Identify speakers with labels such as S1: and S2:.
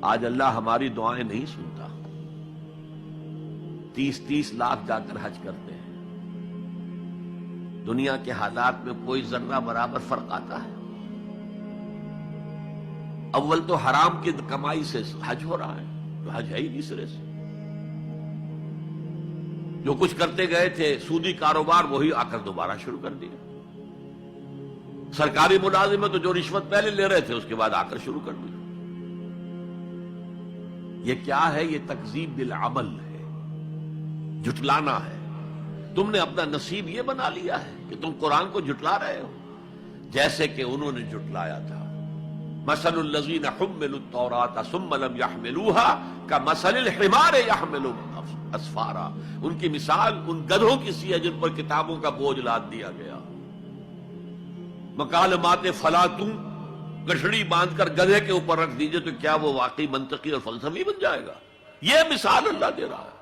S1: آج اللہ ہماری دعائیں نہیں سنتا. 30 لاکھ جا کر حج کرتے ہیں. دنیا کے حالات میں کوئی ذرہ برابر فرق آتا ہے؟ اول تو حرام کی کمائی سے حج ہو رہا ہے، تو حج ہے ہی نہیں سرے سے. جو کچھ کرتے گئے تھے سودی کاروبار وہی آ کر دوبارہ شروع کر دیا. سرکاری ملازم میں تو جو رشوت پہلے لے رہے تھے اس کے بعد آ کر شروع کر دیا. یہ کیا ہے؟ یہ تکذیب بالعمل ہے، جھٹلانا ہے. تم نے اپنا نصیب یہ بنا لیا ہے کہ تم قرآن کو جھٹلا رہے ہو جیسے کہ انہوں نے جھٹلایا تھا. مثل الذین حملوا التوراۃ ثم لم يحملوها كمثل الحمار يحمل اسفارا. ان کی مثال ان گدھوں کی سی ہے جن پر کتابوں کا بوجھ لاد دیا گیا. مکالمات فلاطوں، گٹھڑی باندھ کر گدھے کے اوپر رکھ دیجئے تو کیا وہ واقعی منطقی اور فلسفی بن جائے گا؟ یہ مثال اللہ دے رہا ہے.